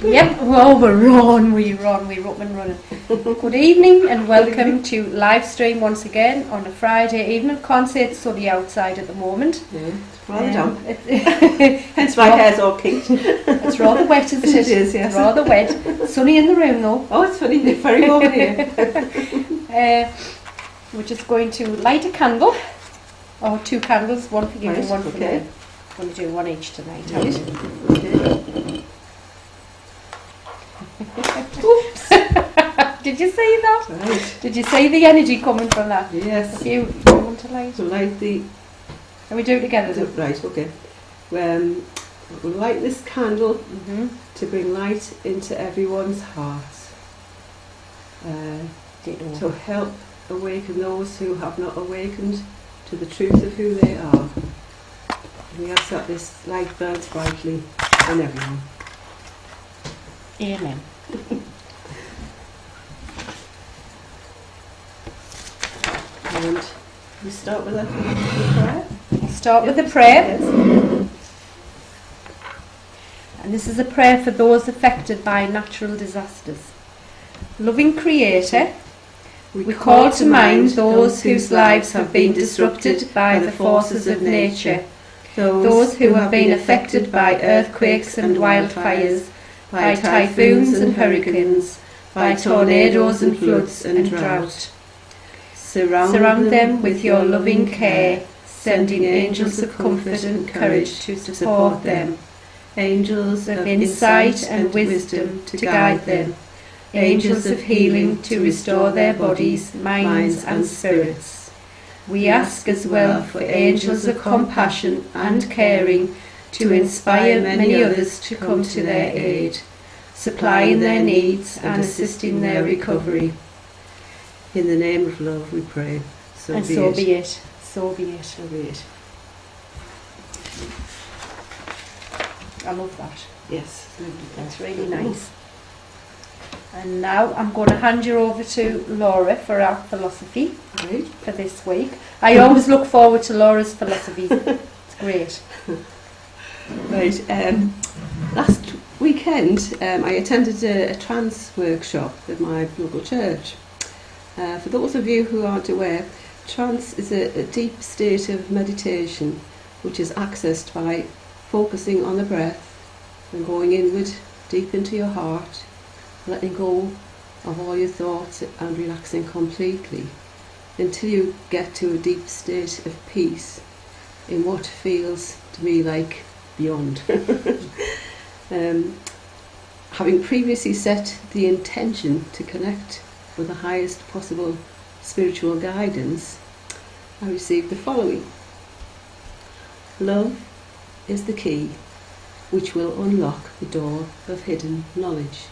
Yep, well, we're up and running. Good evening and welcome to live stream once again on a Friday evening. Can't say it's sunny outside at the moment. Yeah, it's rather damp. Hence my hair's all kinked. It's rather wet, isn't it? It is, yes. It's rather wet. Sunny in the room though. Oh, it's funny, it's very warm here. We're just going to light a candle. Or 2 candles, one for you and one for me. I'm going to do one each tonight. Right. Okay. Oops. Did you see that? Right. Did you see the energy coming from that? Yes. If you want to light? So light the... Can we do it together then? Right, okay. We'll light this candle to bring light into everyone's heart. To help awaken those who have not awakened to the truth of who they are. We ask that this light burns brightly in everyone. Amen. And we start with a prayer. Start with a prayer. Yes. And this is a prayer for those affected by natural disasters. Loving Creator, we call to mind those whose lives have been disrupted by the forces of nature, those who have been affected by earthquakes and wildfires, by typhoons and hurricanes, by tornadoes and floods and drought. Surround them with your loving care, sending angels of comfort and courage to support them, angels of insight and wisdom to guide them, angels of healing to restore their bodies, minds and spirits. We ask as well for angels of compassion and caring to inspire many others to come to their aid, supplying their needs and assisting their recovery. In the name of love we pray. So and be so it. be it. So be it. So be it. I love that. Yes. That's really nice. And now I'm going to hand you over to Laura for our philosophy Right. for this week. I always look forward to Laura's philosophy. It's great. Right. Last weekend I attended a trance workshop at my local church. For those of you who aren't aware, trance is a deep state of meditation which is accessed by focusing on the breath and going inward deep into your heart, letting go of all your thoughts and relaxing completely until you get to a deep state of peace in what feels to me like beyond. Having previously set the intention to connect with the highest possible spiritual guidance, I received the following. Love is the key which will unlock the door of hidden knowledge.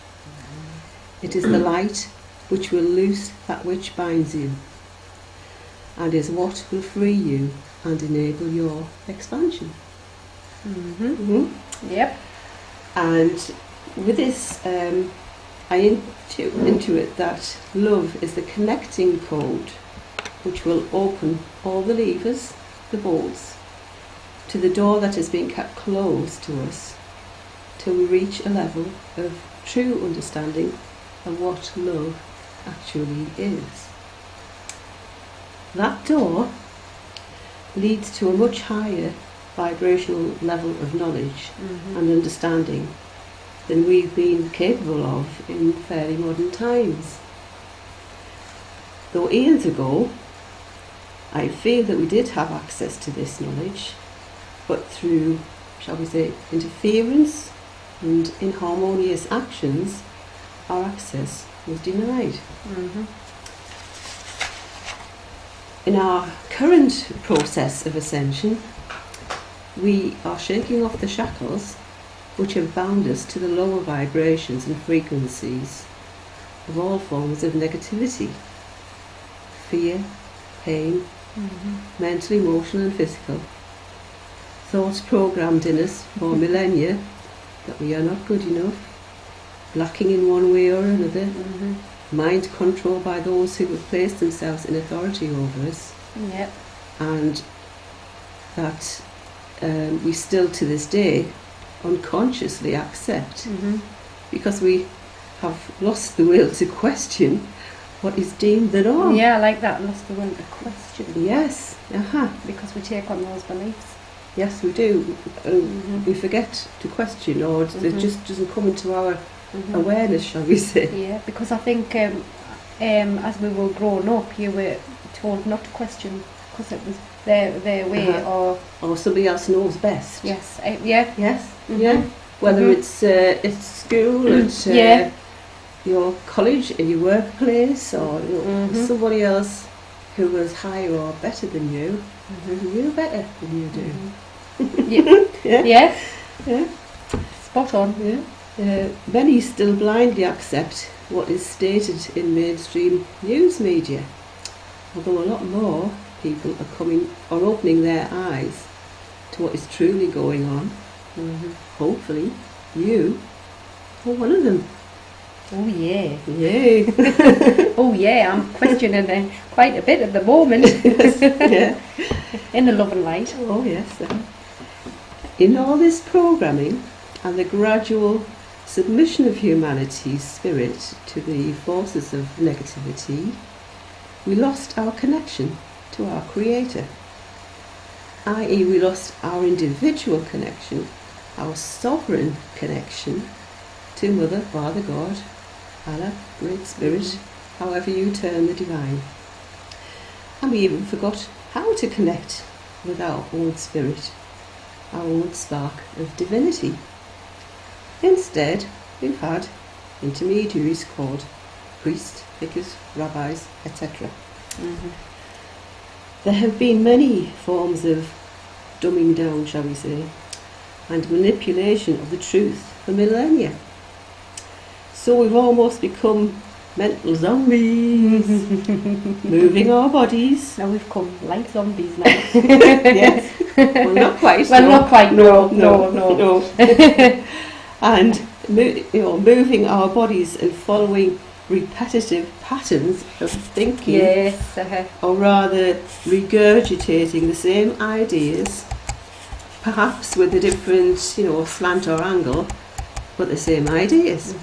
It is the light which will loose that which binds you, and is what will free you and enable your expansion. Yep. And with this, I intuit that love is the connecting code which will open all the levers, the bolts, to the door that has been kept closed to us till we reach a level of true understanding of what love actually is. That door leads to a much higher vibrational level of knowledge and understanding than we've been capable of in fairly modern times. Though eons ago, I feel that we did have access to this knowledge, but through, shall we say, interference and inharmonious actions, our access was denied. In our current process of ascension, we are shaking off the shackles which have bound us to the lower vibrations and frequencies of all forms of negativity, fear, pain, mental, emotional and physical, thoughts programmed in us for millennia that we are not good enough, lacking in one way or another, mind controlled by those who have placed themselves in authority over us, and that we still to this day unconsciously accept because we have lost the will to question what is deemed the norm. Yeah, I like that. Lost the will to question. Yes, Because we take on those beliefs. yes, we do. We forget to question, or it just doesn't come into our awareness, shall we say? Yeah, because I think as we were growing up, you were told not to question because it was their way, or somebody else knows best. yes, Yeah. Whether it's school, at your college, in your workplace, or somebody else who was higher or better than you, knew better than you do. Yeah. Spot on. Many still blindly accept what is stated in mainstream news media, although a lot more people are opening their eyes to what is truly going on. Hopefully, you are one of them. Oh yeah. Yay! Oh yeah, I'm questioning quite a bit at the moment. Yeah. In the love and light. Oh yes. In all this programming and the gradual submission of humanity's spirit to the forces of negativity, we lost our connection to our Creator, i.e. we lost our individual connection, our sovereign connection to Mother, Father, God, Allah, Great Spirit, however you term the divine. And we even forgot how to connect with our own spirit, our own spark of divinity. Instead, we've had intermediaries called priests, vicars, rabbis, etc. There have been many forms of dumbing down, shall we say, and manipulation of the truth for millennia. So we've almost become mental zombies, moving our bodies. Now we've come like zombies now. Yes. Well, not quite. Well, no. not quite. No. And moving our bodies and following repetitive patterns of thinking. Yes. Or rather regurgitating the same ideas, perhaps with a different, slant or angle, but the same ideas.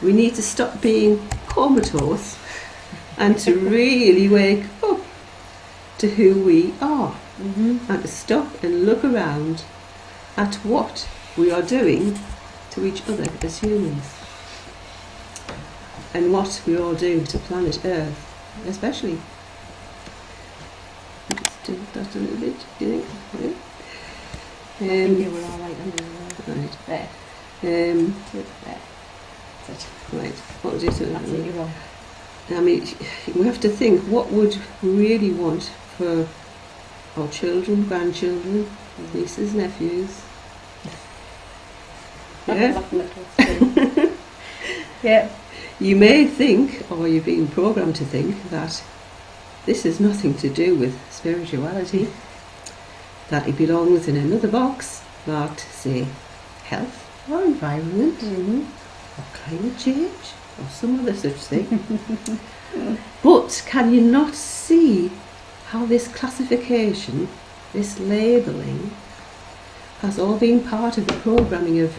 We need to stop being comatose and to really wake up to who we are, and to stop and look around at what we are doing to each other as humans, and what we all do to planet Earth, especially. Just do that a little bit, do you think? I think you were all right under Right. there. Right. That's it. Right. What would you do? That's it, you're wrong. I mean, we have to think, what would we really want for our children, grandchildren, nieces, nephews? Yeah. Yeah. You may think, or you've been programmed to think, that this has nothing to do with spirituality, that it belongs in another box marked, say, health or environment, or climate change, or some other such thing. But can you not see how this classification, this labelling, has all been part of the programming of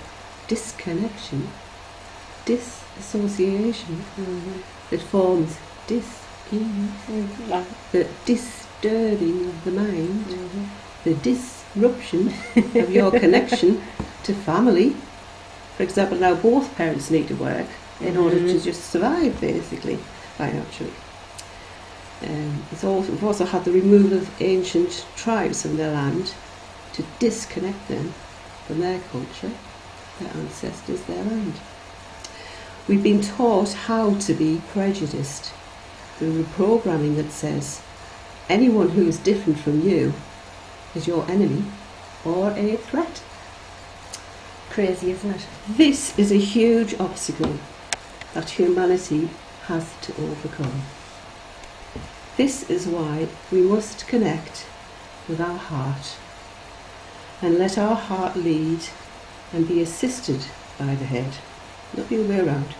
disconnection, disassociation, that forms dis-ease, the disturbing of the mind, the disruption of your connection to family. For example, now both parents need to work in order to just survive, basically, financially. We've also had the removal of ancient tribes from their land to disconnect them from their culture, their ancestors, their land. We've been taught how to be prejudiced through the programming that says anyone who is different from you is your enemy or a threat. Crazy, isn't it? This is a huge obstacle that humanity has to overcome. This is why we must connect with our heart and let our heart lead and be assisted by the head, not the other way around.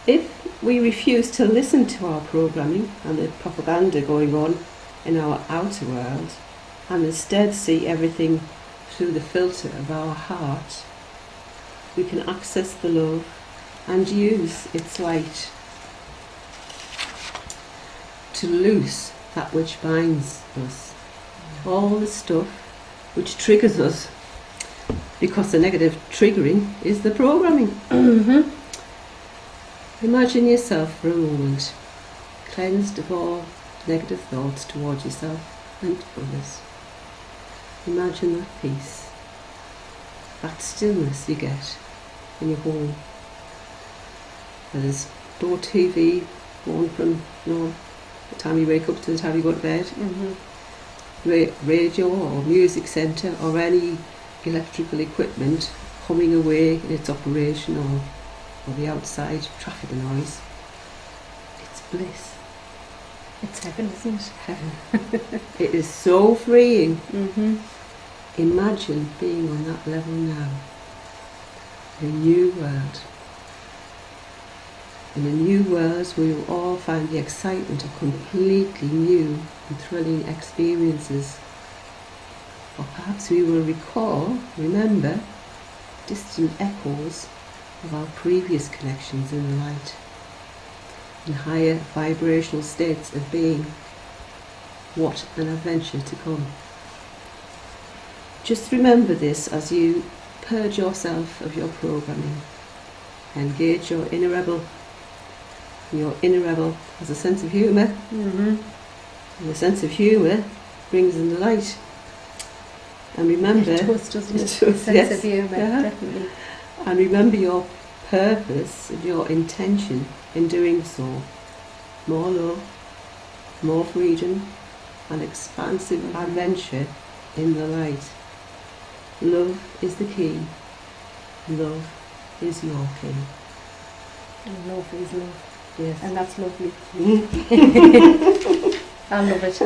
If we refuse to listen to our programming and the propaganda going on in our outer world, and instead see everything through the filter of our heart, we can access the love and use its light to loose that which binds us. All the stuff which triggers us, because the negative triggering is the programming. Mm-hmm. Imagine yourself for a moment cleansed of all negative thoughts towards yourself and others. Imagine that peace, that stillness you get in your home. There's no TV going from the time you wake up to the time you go to bed. Mm-hmm. Radio or music centre or any electrical equipment humming away in its operation, or the outside traffic noise. It's bliss. It's heaven, isn't it? Heaven. It is so freeing. Mm-hmm. Imagine being on that level now. In a new world. In a new world where you all find the excitement of completely new and thrilling experiences. Or perhaps we will remember distant echoes of our previous connections in the light, in higher vibrational states of being. What an adventure to come. Just remember this as you purge yourself of your programming. Engage your inner rebel. Your inner rebel has a sense of humour, Mm-hmm. and the sense of humour brings in the light. And remember, It does, doesn't it? It does, Sense yes. of humour, Yeah. definitely. and remember your purpose and your intention in doing so. More love, more freedom, and expansive adventure in the light. Love is the key. Love is your key. And love is love. Yes. And that's lovely. I love it.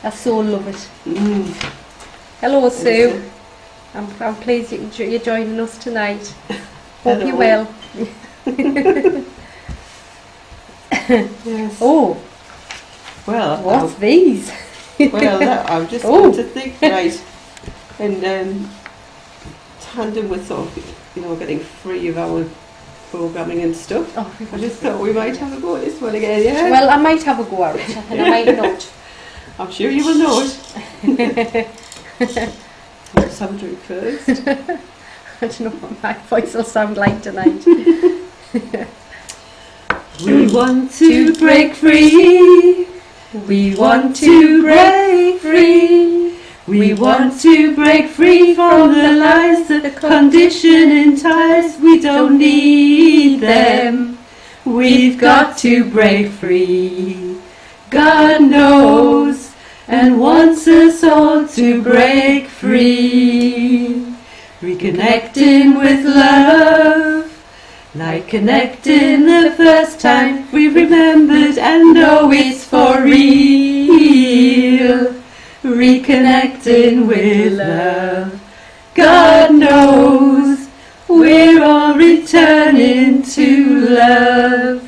I so love it. Mm. Hello, Sue. Yes. I'm pleased you're joining us tonight. Hope Hello. you're well. Yes. Oh, Well, what's these? I'm just going to think, right, and tandem with sort of, getting free of our programming and stuff. Oh, I just thought we might have a go at this one again, yeah? well, I might have a go at it, and I might not. I'm sure you will know it. Let's have a drink first. I don't know what my voice will sound like tonight. We want to break free. We want to break free. We want to break free from the lies that condition and ties. We don't need them. We've got to break free. God knows and wants us all to break free. Reconnecting with love, like connecting the first time we remembered and know it's for real. Reconnecting with love, God knows we're all returning to love.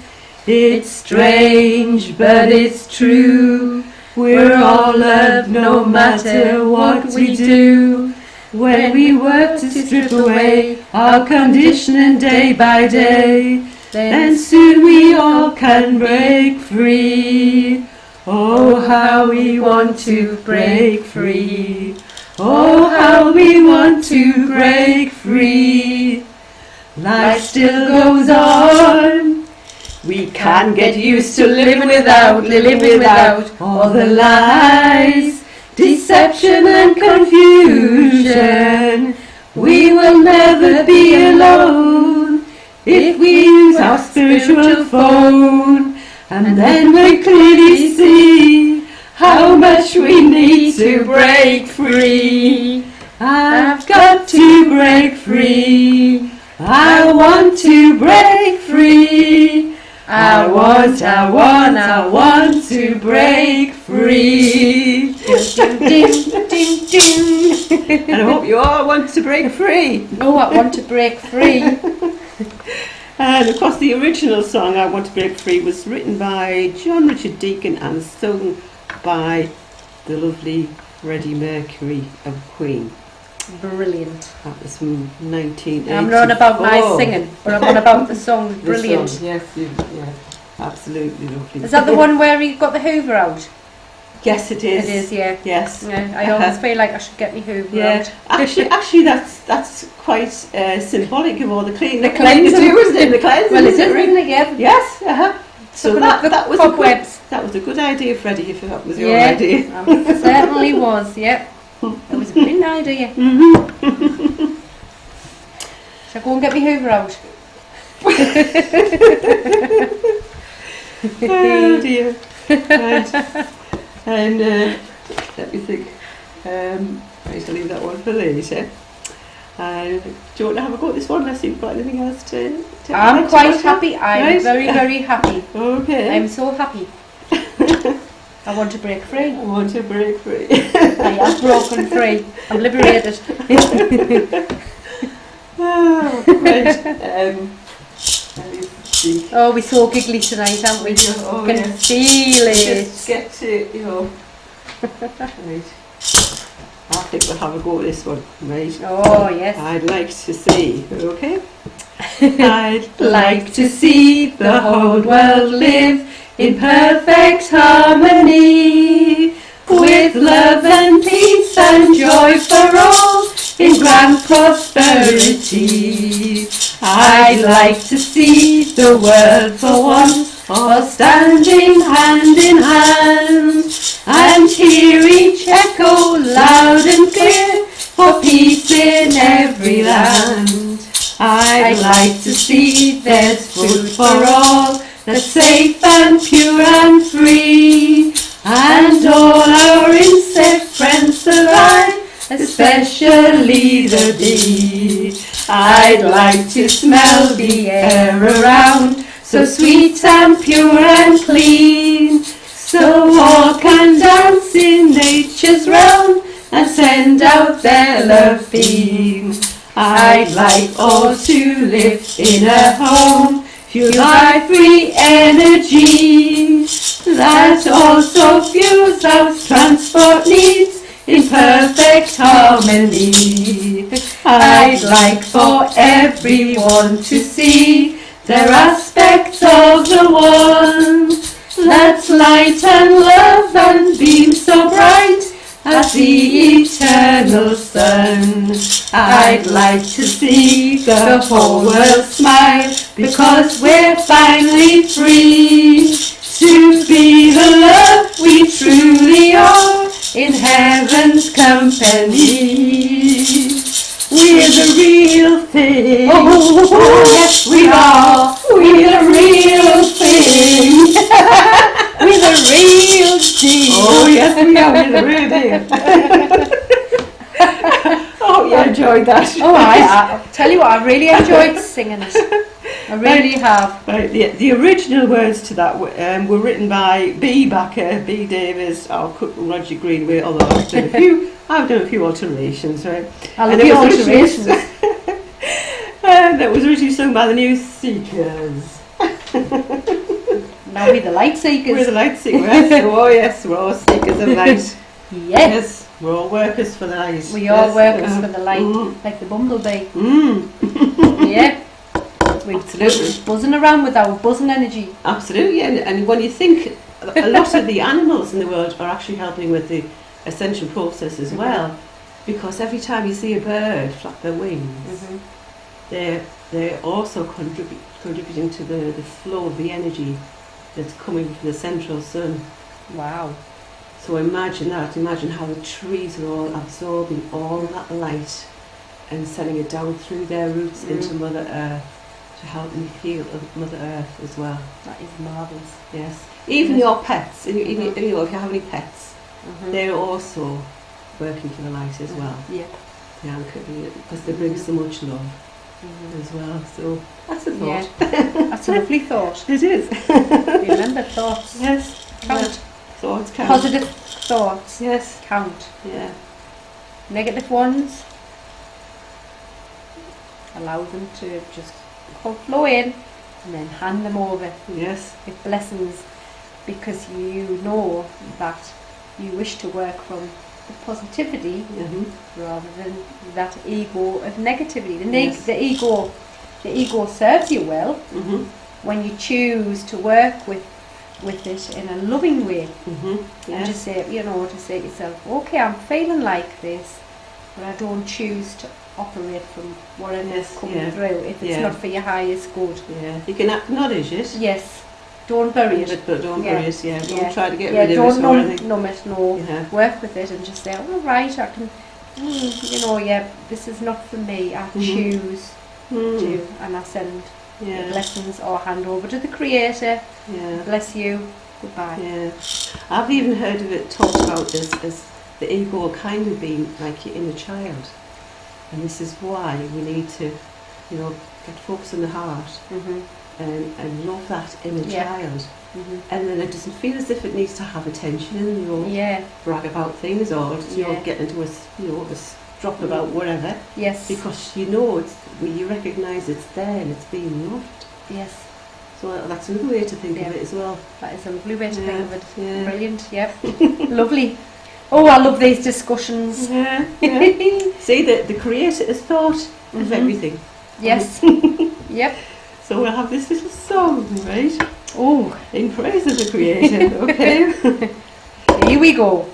It's strange, but it's true. We're all loved no matter what we do. When we work to strip away our conditioning day by day, then soon we all can break free. Oh, how we want to break free. Oh, how we want to break free. Life still goes on. We can't get used to living without all the lies, deception and confusion. We will never be alone if we use our spiritual phone, and then we clearly see how much we need to break free. I've got to break free. I want to break free. I want to break free. Ding, ding, ding, ding. And I hope you all want to break free. Oh, I want to break free. And of course the original song, I Want to Break Free, was written by John Richard Deacon and sung by the lovely Freddie Mercury of Queen. Brilliant. That was from 1980. I'm not on about my singing, but I'm on about the song. Brilliant. The song, yes, yeah, absolutely lovely. Is that the one where he got the Hoover out? Yes, it is. It is, yeah. Yes. Yeah, I always feel like I should get my Hoover out. Actually, that's quite symbolic of all the cleaning. The cleansing. Do, isn't it? The cleansing. Well, it is, isn't it? Yeah. Yes. So that was cobwebs. That was a good idea, Freddie. If that was your idea. It certainly was. Yeah. It was a brilliant idea. Shall I go and get my Hoover out? Oh dear. Right. And let me think. I used to leave that one for later. Do you want to have a go at this one unless you've got anything else to I'm quite happy. I'm very, very happy. Okay. I'm so happy. I want to break free. I want to break free. I have broken free. I'm liberated. Oh, right. Let me see. Oh, we're so giggly tonight, aren't we? Oh, I can feel it. Just get to, right. I think we'll have a go at this one, right? Oh, yes. I'd like to see, okay? I'd like to see the whole world live in perfect harmony, with love and peace and joy for all, in grand prosperity. I'd like to see the world for once all standing hand in hand, and hear each echo loud and clear for peace in every land. I'd like to see there's food for all, that's safe and pure and free, and all our insect friends alive, especially the bee. I'd like to smell the air around, so sweet and pure and clean, so all can dance in nature's realm and send out their love beam. I'd like all to live in a home fueled by free energy, that also fuels out transport needs in perfect harmony. I'd like for everyone to see their aspects of the one, that's light and love and beam so bright as the eternal sun. I'd like to see the whole world smile, because we're finally free to be the love we truly are in heaven's company. We're the real thing. Oh yes, we are. We're the real thing. We're the real deal. Oh yes, we are. We're the real deal. Oh, you enjoyed that. Oh, I'll tell you what, I really enjoyed singing it. I really have. Right, the original words to that were written by B. Backer, B. Davis, Roger Greenway, although I've done a few alterations, right? I love the alterations. And that was originally sung by the New Seekers. Now we're the light seekers. We're the light seekers. Oh yes, we're all seekers of light. Yes. We're all workers for the light. We are workers for the light, like the bumblebee. Yeah. We're absolutely buzzing around with our buzzing energy. Absolutely, and when you think, a lot of the animals in the world are actually helping with the ascension process as well, because every time you see a bird flap their wings, they're also contributing to the flow of the energy that's coming from the central sun. Wow. So imagine that. Imagine how the trees are all absorbing all that light and sending it down through their roots into Mother Earth to help them heal Mother Earth as well. That is marvellous. Yes. Even your pets, if you have any pets, they're also working for the light as well. Yep. Yeah, because they bring so much love as well. So that's a thought. Yeah. That's a lovely thought. It is. Remember thoughts. Yes. Count. Thoughts count. Positive thoughts. Yes. Count. Yeah. Negative ones, allow them to just flow in and then hand them over. Yes. With blessings, because you know that you wish to work from of positivity Mm-hmm. rather than that ego of negativity. Yes. The ego serves you well Mm-hmm. when you choose to work with it in a loving way. Mm-hmm. And just say, to say to yourself, okay, I'm feeling like this, but I don't choose to operate from whatever's coming through if it's not for your highest good. Yeah, you can acknowledge it. Yes, don't bury it. But don't bury it, Don't try to get rid of don't it or anything. numb it, no. Yeah. Work with it and just say, oh, right, I can, this is not for me. I choose to, and I send the blessings or hand over to the Creator. Yeah. Bless you. Goodbye. Yeah. I've even heard of it talked about as the ego kind of being like your inner child. And this is why we need to, get focused on the heart and love that inner child. Mm-hmm. And then it doesn't feel as if it needs to have attention and brag about things or get into a drop about whatever. Yes. Because you recognise it's there and it's being loved. Yes. So that's another way to think of it as well. That is a lovely way to think of it. Yeah. Brilliant. Yep. Lovely. Oh, I love these discussions. Yeah. See, the Creator has thought of everything. Yes. Yep. So we'll have this little song, right? Oh, in praise of the Creator. Okay. Here we go.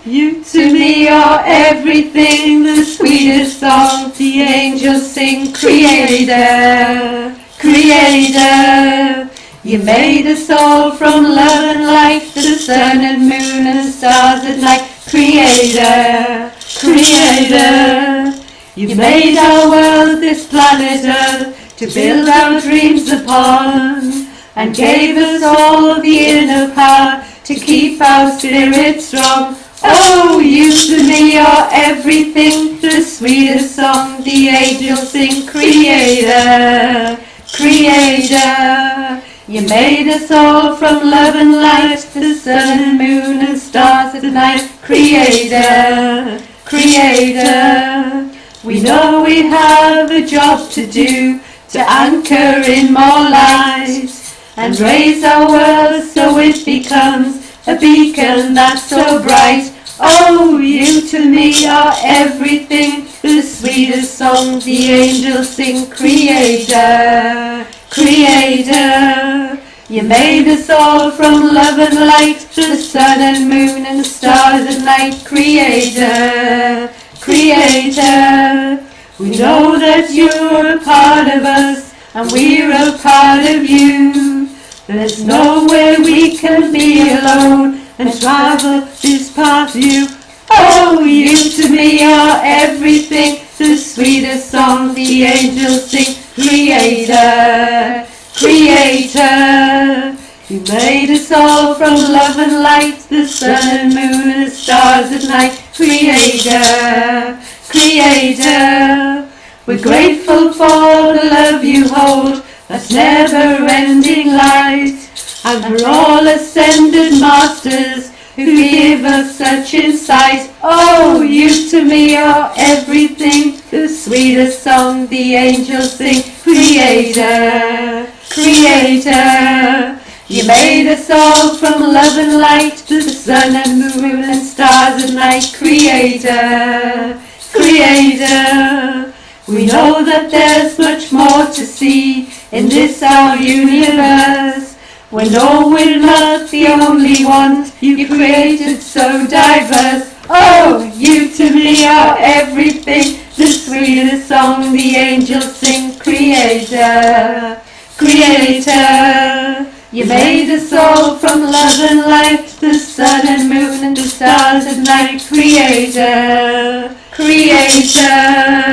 You to me are everything, the sweetest song the angels sing. Creator, Creator, you made us all from love and light, the sun and moon and stars at night. Creator, Creator, you made our world, this planet Earth, to build our dreams upon, and gave us all the inner power to keep our spirits strong. Oh, you to me are everything, the sweetest song the angels sing. Creator, Creator, you made us all from love and light, the sun and moon and stars at night. Creator, Creator, we know we have a job to do, to anchor in more light and raise our world so it becomes a beacon that's so bright. Oh, you to me are everything, the sweetest song the angels sing. Creator, Creator, you made us all from love and light, the sun and moon and stars at night. Creator, Creator, we know that you're a part of us and we're a part of you. There's no way we can be alone and travel this path you. Oh, you to me are everything, the sweetest song the angels sing. Creator, Creator, you made us all from love and light, the sun and moon and stars at night. Creator, Creator, we're grateful for the love you hold, that's never-ending light, and for all ascended masters who give us such insight. Oh, you to me are everything, the sweetest song the angels sing. Creator, Creator, you made us all from love and light, the sun and moon and stars at night. Creator, Creator, we know that there's much more to see in this our universe. We know we're not the only ones you created so diverse. Oh, you to me are everything, the sweetest song the angels sing. Creator, Creator, you made us all from love and light, the sun and moon and the stars at night. Creator, Creator,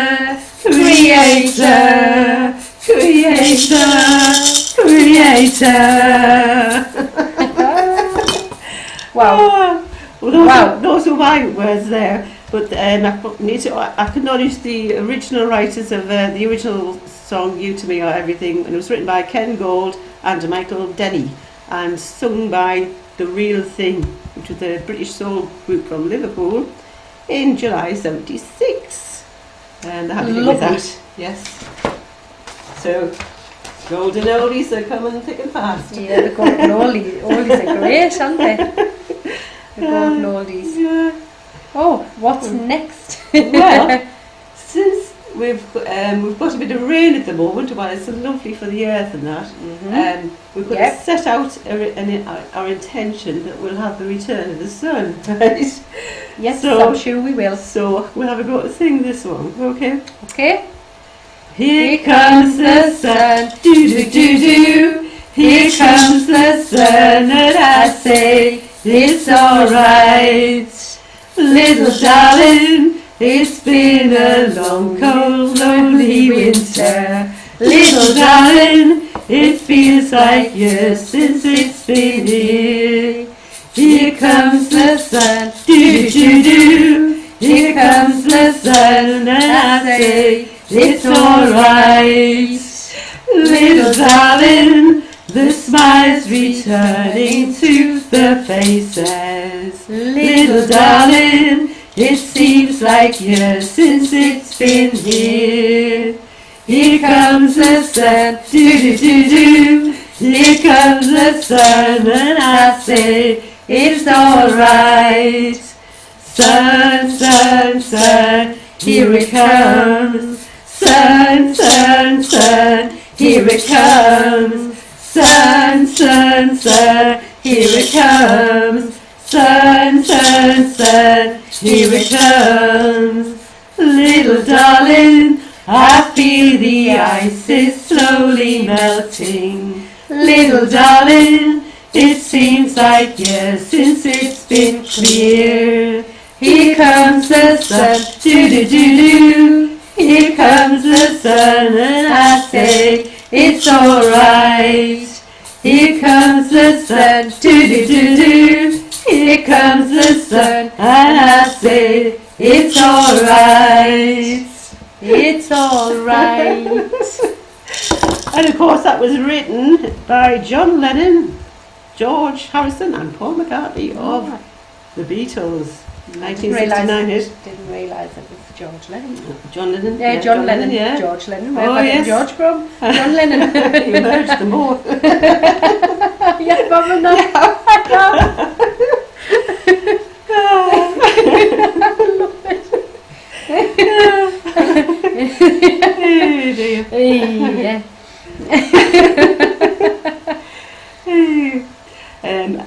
Creator, Creator, Creator. Wow. Well, those were my words there, but I acknowledge the original writers of the original song You to Me Are Everything, and it was written by Ken Gold and Michael Denny and sung by The Real Thing, which was a British soul group from Liverpool in July '76. And they're happy with that. Yes. So golden oldies are coming thick and fast. Yeah, the golden oldies are great, aren't they? The golden oldies. Yeah. Oh, what's next? Well, since we've got a bit of rain at the moment, while it's so lovely for the earth and that, we've got to set out our intention that we'll have the return of the sun, right? Yes, so, I'm sure we will. So we'll have a go to sing this one, okay? Okay. Here comes the sun, do-do-do-do. Here comes the sun, and I say it's alright. Little darling, it's been a long, cold, lonely winter. Little darling, it feels like years since it's been here. Here comes the sun, do-do-do-do. Here comes the sun, and I say it's alright. Little darling, the smile's returning to the faces. Little darling, it seems like years since it's been here. Here comes the sun, do-do-do-do. Here comes the sun, and I say it's alright. Sun, sun, sun, here it comes. Sun, sun, sun, here it comes. Sun, sun, sun, here it comes. Sun, sun, sun, here it comes. Little darling, I feel the ice is slowly melting. Little darling, it seems like years since it's been clear. Here comes the sun, do-do-do-do. Here comes the sun, and I say it's alright. Here comes the sun, do-do-do-do. Here comes the sun, and I say it's alright. It's alright. And of course that was written by John Lennon, George Harrison and Paul McCartney of the Beatles. 1969 hit. Didn't realise it was George Lennon. John Lennon? Yeah, John Lennon. Yeah. George Lennon. Oh, Where yes. George from? John Lennon. You merged them all. Yeah, probably not. Yeah.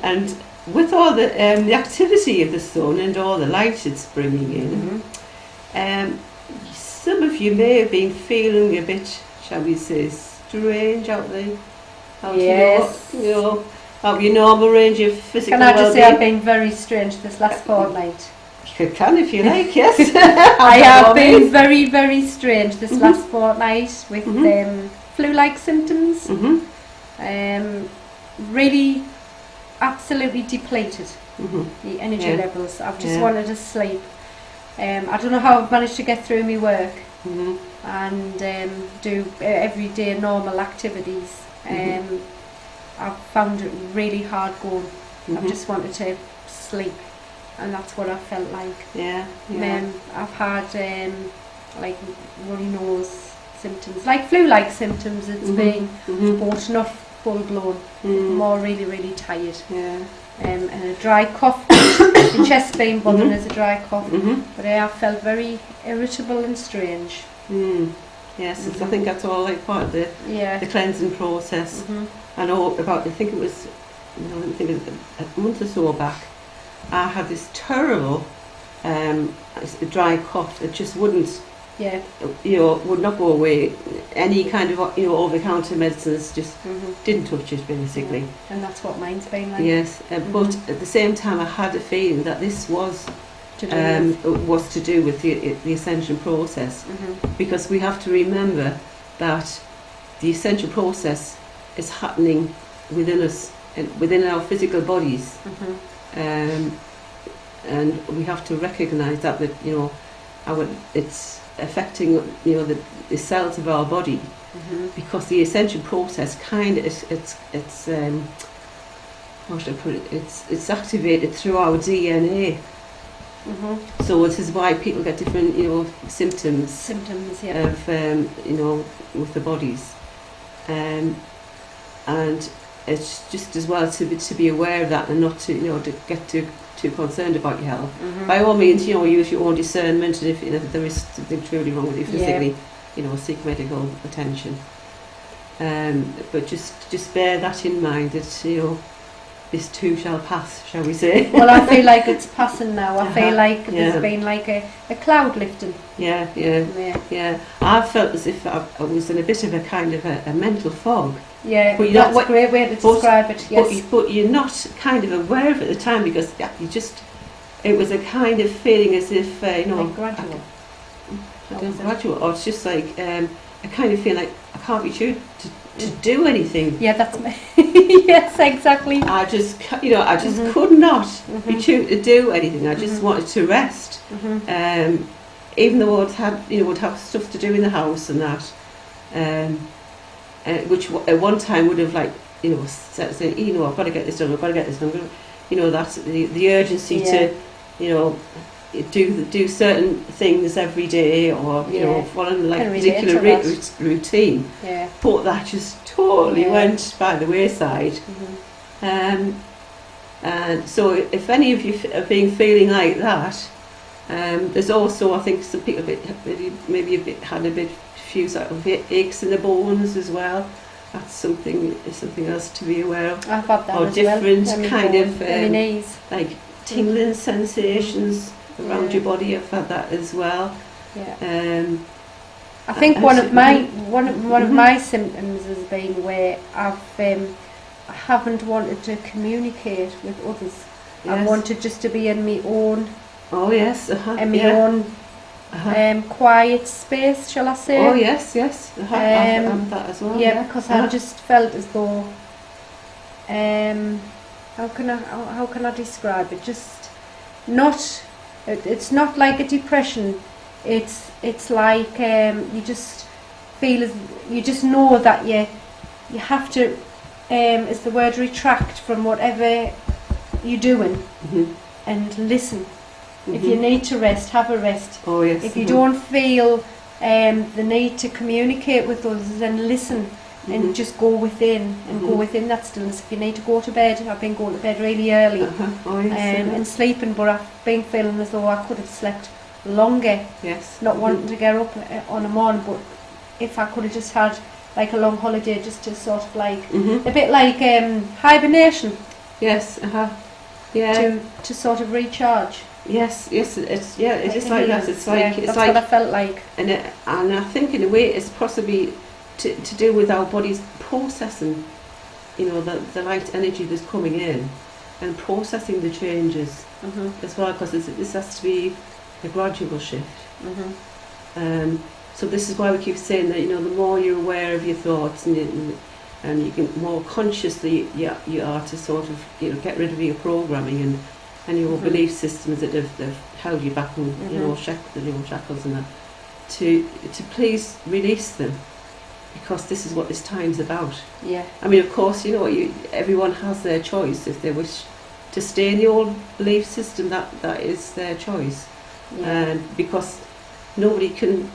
And with all the activity of the sun and all the light it's bringing in, some of you may have been feeling a bit, shall we say, strange out there. Yes. Out of your normal range of physical Can I just say well-being. I've been very strange this last fortnight? You can if you like, yes. I have been very, very strange this last fortnight with flu-like symptoms. Really, absolutely depleted the energy levels. I've just wanted to sleep. I don't know how I've managed to get through my work and do everyday normal activities. I've found it really hard going. I've just wanted to sleep, and that's what I felt like. I've had like runny nose symptoms, like flu-like symptoms. It's been but not full blown, more really, really tired. And a dry cough. The chest been bothering as a dry cough, but I felt very irritable and strange. Yes, I think that's all like part of the cleansing process. I know about, I think it was a month or so back, I had this terrible dry cough that just wouldn't, would not go away. Any kind of, over-the-counter medicines just didn't touch it, basically. And that's what mine's been like. Yes, but at the same time I had a feeling that this was to do with the ascension process, because we have to remember that the ascension process is happening within us and within our physical bodies, and we have to recognise that it's affecting the cells of our body, because the ascension process kind of it's how should I put it? It's activated through our DNA. So this is why people get different symptoms of with the bodies, and it's just as well to be aware of that, and not to to too concerned about your health. By all means, use your own discernment, and if there is something truly wrong with you physically, seek medical attention. But just bear that in mind, that this too shall pass, shall we say? Well, I feel like it's passing now. I feel like there's been like a cloud lifting. Yeah. I felt as if I was in a bit of a kind of a mental fog. Yeah, but that's a great way to describe it. Yes. But you're not kind of aware of it at the time, because it was a kind of feeling as if like gradual. Gradual, or it's just like I kind of feel like I can't be true to do anything. Yeah, that's me. Yes, exactly. I just could not be true to do anything. I just wanted to rest. Even though would have stuff to do in the house and that, which at one time would have said, I've got to get this done. That's the urgency to do certain things every day, or following like a particular routine. Yeah. But that just totally went by the wayside. And so if any of you are feeling like that, there's also, I think, some people maybe had a few sort of aches in the bones as well. That's something else to be aware of. I've had that or as different well. kind of knees. like tingling sensations around your body. I've had that as well. Yeah. I think one of my symptoms has been where I haven't wanted to communicate with others. Yes. I wanted just to be in my own. Oh yes. In my own quiet space, shall I say? Oh yes. I've that as well. Yeah, because I just felt as though. How can I describe it? Just not. It's not like a depression. It's like you just feel you just know that you have to is the word retract from whatever you're doing and listen. If you need to rest, have a rest. Oh yes. If you don't feel the need to communicate with others, then listen and just go within and go within that stillness. If you need to go to bed, I've been going to bed really early and sleeping, but I've been feeling as though I could have slept longer. Yes. Not wanting to get up on a morning, but if I could have just had like a long holiday, just to sort of like a bit like hibernation. Yes. Yeah. To sort of recharge. Yes. It's it is like that. It's like that's what I felt like. And I think in a way it's possibly to do with our bodies processing, the light energy that's coming in, and processing the changes as well, because this has to be a gradual shift. So this is why we keep saying that the more you're aware of your thoughts and you can more consciously you are to sort of get rid of your programming and your belief systems that have held you back and shackles and that, to please release them, because this is what this time's about. Yeah. I mean, of course, everyone has their choice. If they wish to stay in the old belief system, that is their choice. Because nobody can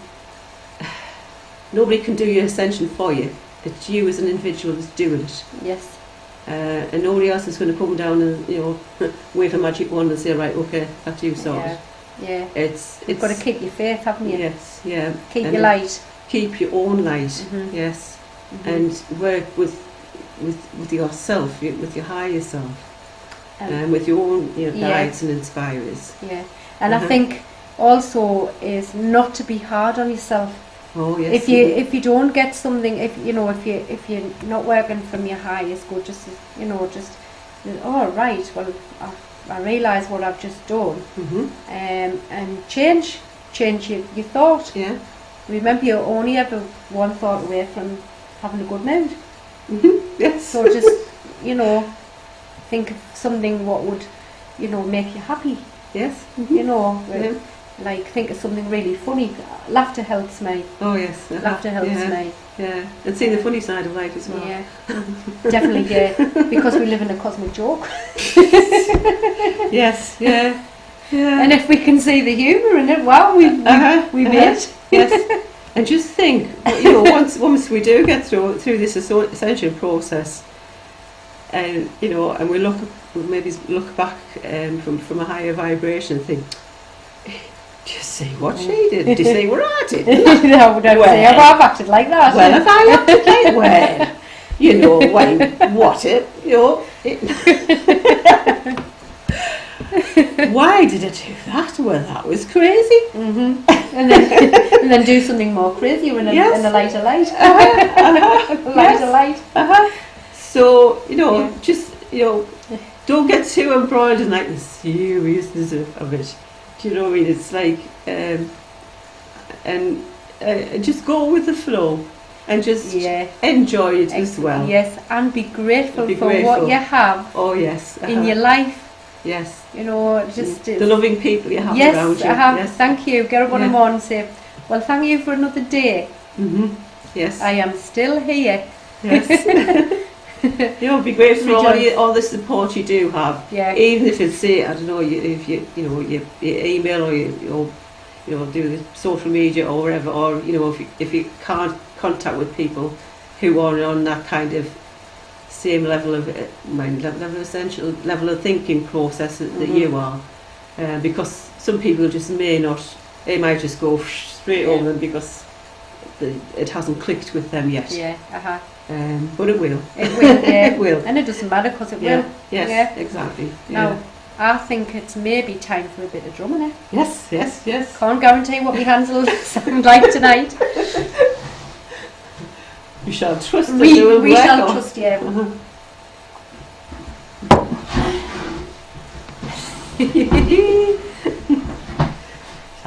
do your ascension for you. It's you as an individual that's doing it. Yes. And nobody else is going to come down and wave a magic wand and say, right, okay, that's you sorted. Yeah. You've got to keep your faith, haven't you? Yes. Yeah. Keep your light. Keep your own light. Yes. And work with yourself, with your higher self, and with your own guides and inspirers. Yeah. And I think also is not to be hard on yourself. Oh yes. If you don't get something, if you're not working from your highest good, just right. Well, I realise what I've just done, and change your thought. Yeah. Remember, you're only ever one thought away from having a good mood. Yes. So just think of something what would make you happy. Yes. Like think of something really funny. Laughter helps me. Oh yes. Laughter helps me. Yeah. And seeing the funny side of life as well. Yeah. Definitely. Yeah. Because we live in a cosmic joke. Yes. Yeah. Yeah. And if we can see the humour in it, wow, we made. Yes. And just think, once we do get through this ascension process, and and we look maybe look back from a higher vibration and think, do you see what she did? Do you see what I did? No, don't say I've acted like that. Well, if I acted like well, you know, what it, you know. Why did I do that? Well, that was crazy. And then do something more crazy in a lighter light. Light. So, you know, just, you know, don't get too embroiled in like the seriousness of it. Do you know what I mean? It's like, and just go with the flow and just enjoy it as well. Yes, and be grateful for what you have. Oh yes. In your life. Yes. You know, just the loving people you have around you. Yes. Thank you. Get up on a morning and say, well, thank you for another day. Yes. I am still here. Yes. You know, be grateful for all the support you do have. Yeah. Even if it's, say, I don't know, if you email or you do the social media or whatever, or you know, if you can't contact with people who are on that kind of same level of essential level of thinking process that you are, because some people just may not. They might just go straight over them because it hasn't clicked with them yet. Yeah. But it will. It will. Yeah. It will. And it doesn't matter because it will. Yes. Yeah. Exactly. Now, I think it's maybe time for a bit of drumming. Yes. Can't guarantee what my hands will sound like tonight. You shall trust. We shall trust you.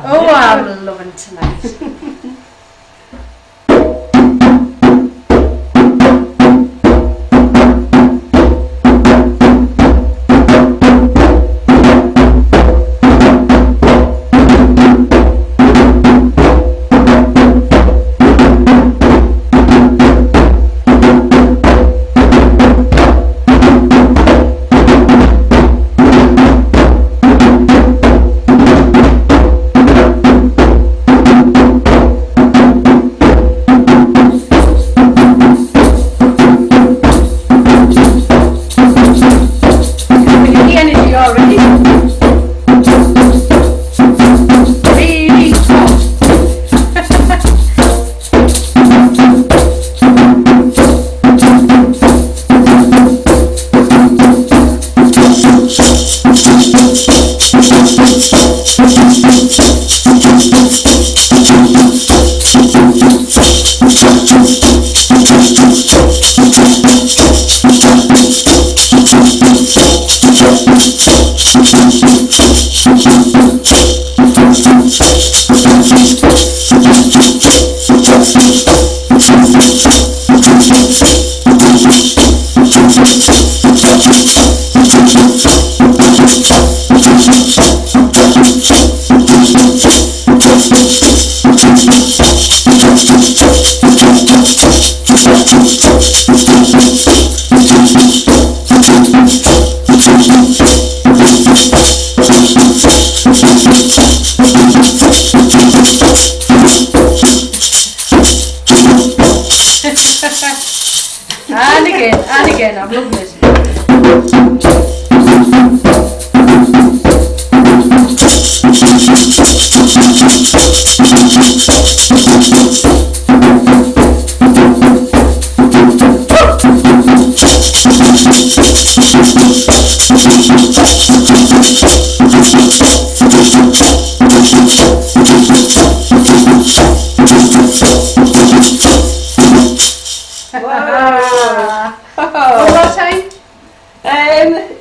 Oh, I'm loving tonight. And again, I've loved it.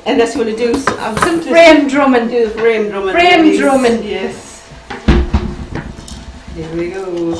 Unless you want to do some frame drumming. Do the frame drumming. Frame drumming. Yes. Here we go.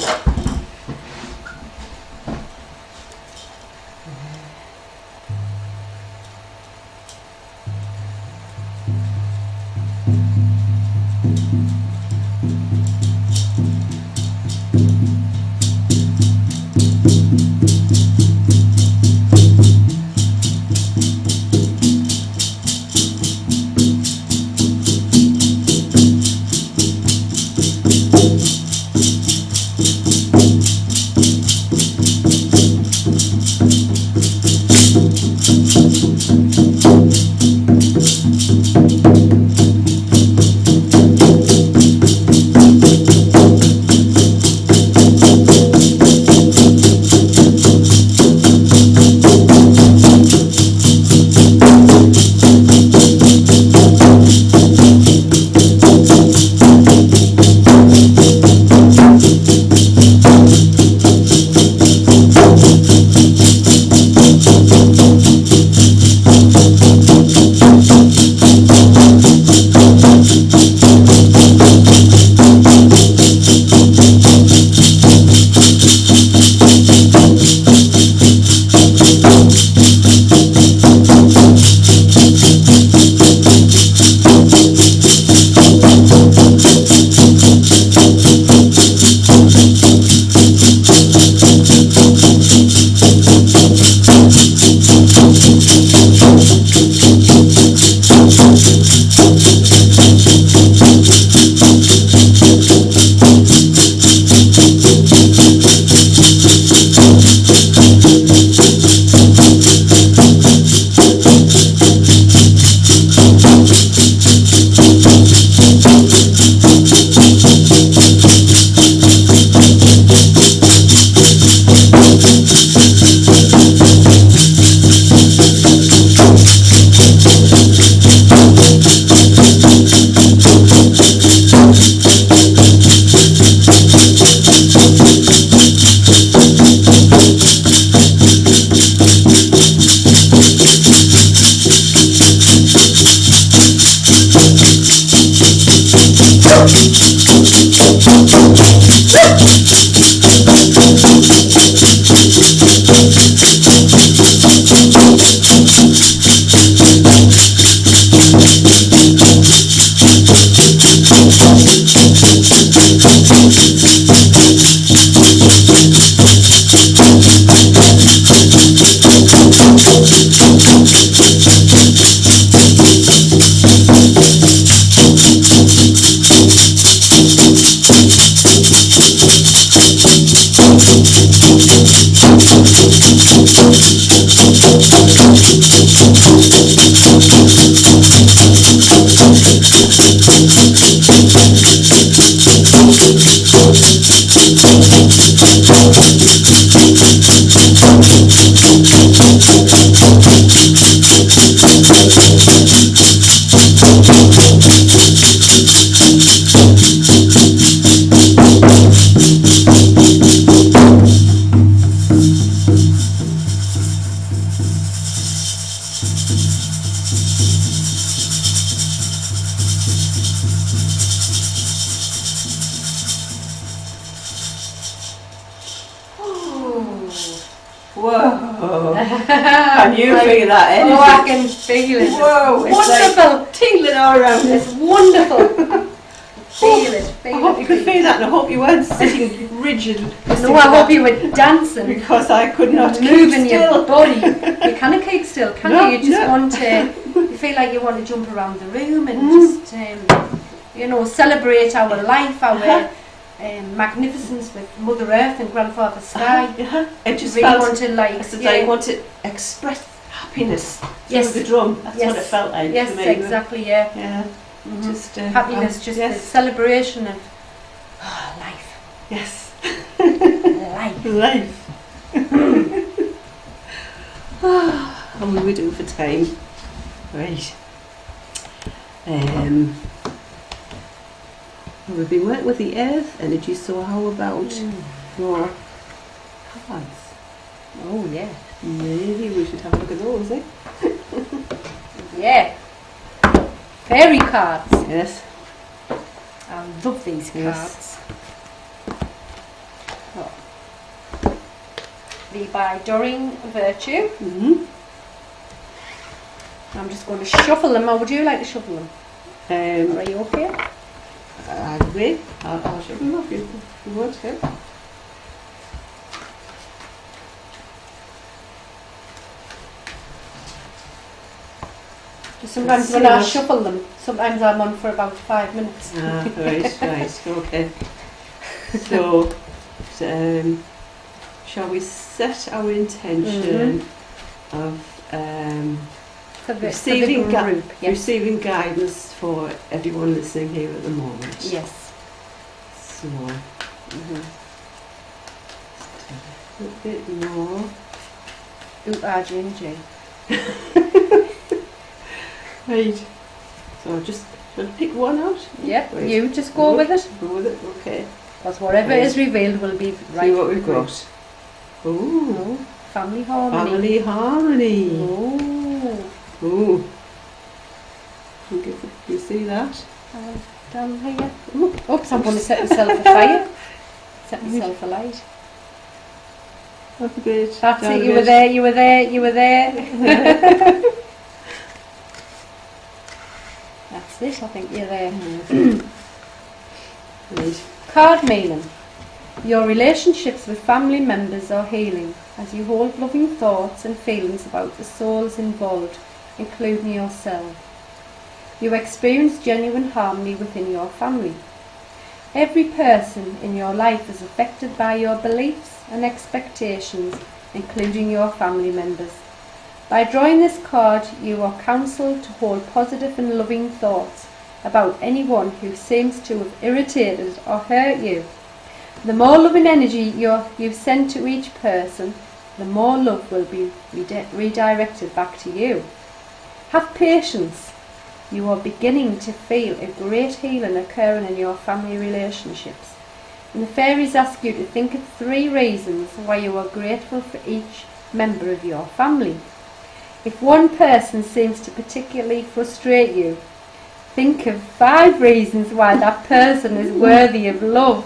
Whoa! Can you feel that energy? Oh, I can feel it. Whoa! It's wonderful. Like tingling all around. It's wonderful. Feel it. Feel I hope it. you could feel that, and I hope you weren't sitting rigid. No, I hope you were dancing. Because I could not moving keep still. your body. You can't keep still, can No, you? You just no. want to. You feel like you want to jump around the room and just, you know, celebrate our life, our magnificence with Mother Earth and Grandfather Sky. I just really felt want to, like, I said I want to express happiness Yes. through the drum. That's Yes. what it felt like Yes, for me. exactly. Yeah. Yeah. Mhm. Just Happiness, just yes. the celebration of life. Yes. Life. Life. How will we do for time? Right. We've been working with the earth energy, so how about your cards? Oh yeah. Maybe we should have a look at those, eh? Yeah. Fairy cards. Yes. I love these Yes. cards. Oh. The by Doreen Virtue. Mm-hmm. I'm just going to shuffle them. Or would you like to shuffle them? Are you okay? I'll wait. I'll show them off if you want to. Just sometimes when I shuffle them, sometimes I'm on for about 5 minutes. Right, okay. So, shall we set our intention of For the receiving group, yes. receiving guidance for everyone listening here at the moment? Yes. So, a bit more. RJ&J. Right. So just pick one out. Yep. Right. You just go with it. Go with it. Okay. Because whatever is revealed will be right. See what for we've the group. got. Ooh. Oh, family harmony. Family harmony. Oh. Ooh. You see that? Down here. Oops, I'm going to set myself afire. Set myself alight. Up a bit. That's down it. a You bit. were there. You were there. You were there. That's it. I think you're there. Right. Card meaning. Your relationships with family members are healing as you hold loving thoughts and feelings about the souls involved, including yourself. You experience genuine harmony within your family. Every person in your life is affected by your beliefs and expectations, including your family members. By drawing this card, you are counselled to hold positive and loving thoughts about anyone who seems to have irritated or hurt you. The more loving energy you send to each person, the more love will be redirected back to you. Have patience. You are beginning to feel a great healing occurring in your family relationships. And the fairies ask you to think of 3 reasons why you are grateful for each member of your family. If one person seems to particularly frustrate you, think of 5 reasons why that person is worthy of love.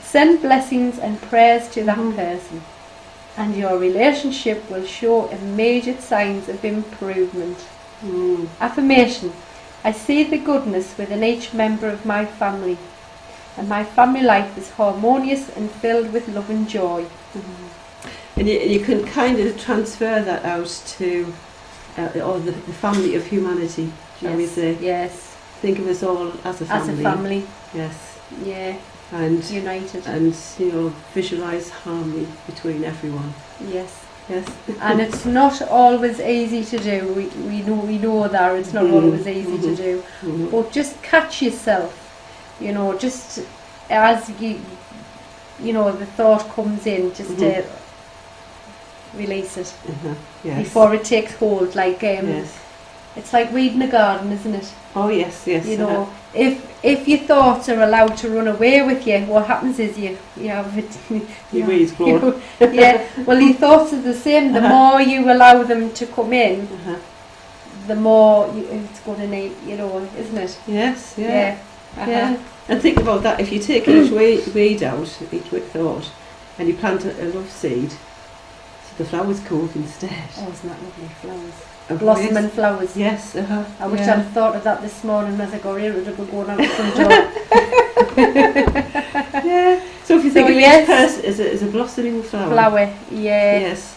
Send blessings and prayers to that person, and your relationship will show immediate signs of improvement. Affirmation. I see the goodness within each member of my family, and my family life is harmonious and filled with love and joy. And you can kind of transfer that out to or the family of humanity, shall we say? Yes. Think of us all as a family. As a family. Yes. Yeah. And united. And visualise harmony between everyone. Yes. Yes. And it's not always easy to do. We know that it's not always easy to do. But just catch yourself, just as the thought comes in, just to release it Yes. before it takes hold. Like Yes. it's like weeding a garden, isn't it? Oh yes, yes. If your thoughts are allowed to run away with you, what happens is you have it. Your weeds grow. Yeah. Well, your thoughts are the same. The more you allow them to come in, the more it's going to need. Isn't it? Yes. Yeah. Yeah. Yeah. And think about that. If you take each weed out, each thought, and you plant a love seed, so the flowers come up instead. Oh, isn't that lovely? Flowers. Blossoming flowers. Yes. I wish I'd thought of that this morning as I got irritable going out the front door. Yeah. So if you think of each person as a blossoming flower. Yeah. Yes.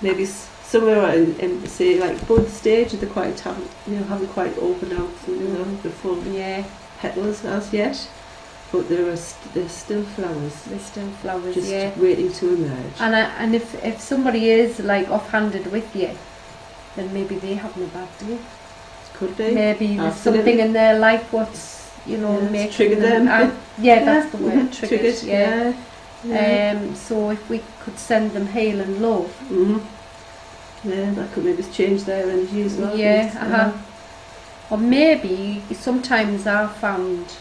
Maybe somewhere in say like bud stage, they're quite haven't quite opened out, the full petals as yet. But they're still flowers. They're still flowers. Just waiting to emerge. And if somebody is like offhanded with you, then maybe they're having a bad day. Could be. Maybe there's something in their life what's making triggered them. That's the word. Triggered. Yeah. So if we could send them healing love. Yeah, that could maybe change their energy as well. Yeah. Or maybe sometimes I've found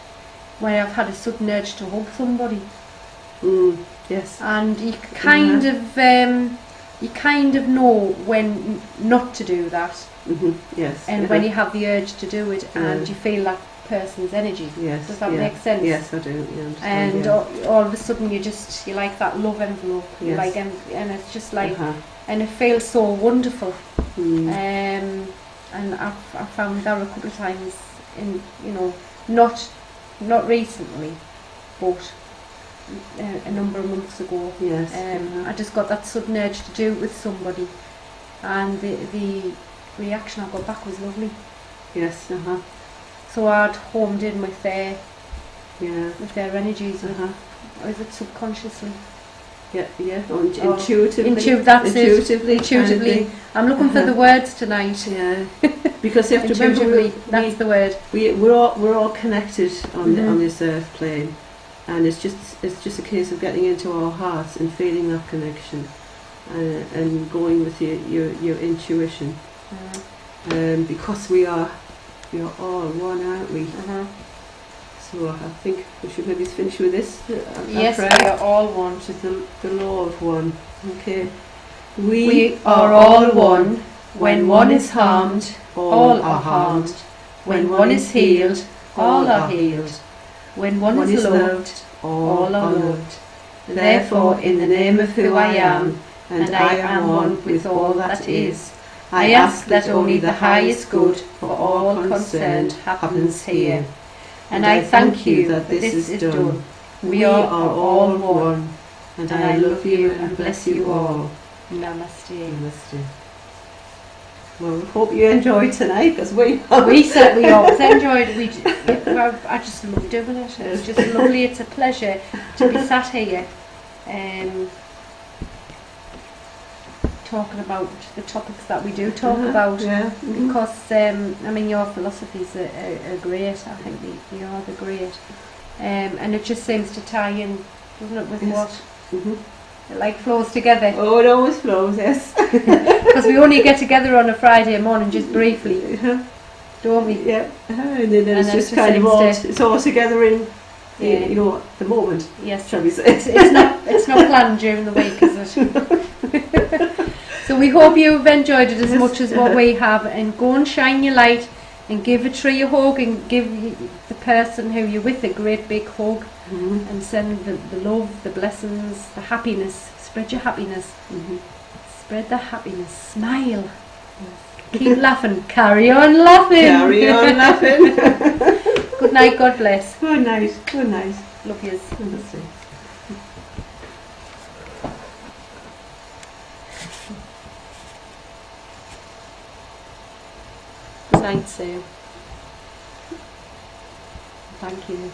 when I've had a sudden urge to hug somebody. Yes. And you kind of know when not to do that. Yes. And when you have the urge to do it, and you feel that person's energy. Yes. Does that make sense? Yes, I do. And all of a sudden you like that love envelope. Yes. And it's just like, and it feels so wonderful. And I've found that a couple of times in, not recently, but a number of months ago. Yes. I just got that sudden urge to do it with somebody, and the reaction I got back was lovely. Yes. So I'd homed in with their energies. Or is it subconsciously? Yeah. Or intuitively. That's intuitively. I'm looking for the words tonight. Yeah. Because you have to remember, that's the word. We're all connected on this earth plane. And it's just a case of getting into our hearts and feeling that connection, and going with your intuition, because we are all one, aren't we? So I think we should maybe finish with this. Yes, we are all one. Which is the law of one. Okay. We are all one. When one is harmed, all are harmed. When one is healed, all are healed. When one is loved, all are loved. Therefore, in the name of who I am, and I am one with all that is, I ask that only the highest good for all concerned happens here. And I thank you that this is done. We are all one, and I love you and bless you all. Namaste. Namaste. Well, hope you enjoyed tonight, because we certainly always enjoyed it. I just love doing it. It's just lovely. It's a pleasure to be sat here talking about the topics that we do talk about. Because your philosophies are great. I think they are great, and it just seems to tie in, doesn't it, with what it like flows together. Oh, it always flows, yes. Because we only get together on a Friday morning just briefly, don't we? Yeah. And then it's just kind of all together in the moment. Yes. Shall we say? It's not planned during the week, is it? So we hope you've enjoyed it as much as what we have, and go and shine your light and give a tree a hug, and give the person who you're with a great big hug, and send the love, the blessings, the happiness. Spread your happiness. Spread the happiness. Smile. Keep laughing. Carry on laughing. Carry on laughing. Good night. God bless. Good night. Good night. Love yous. Namaste. Good night, Sue. Thank you.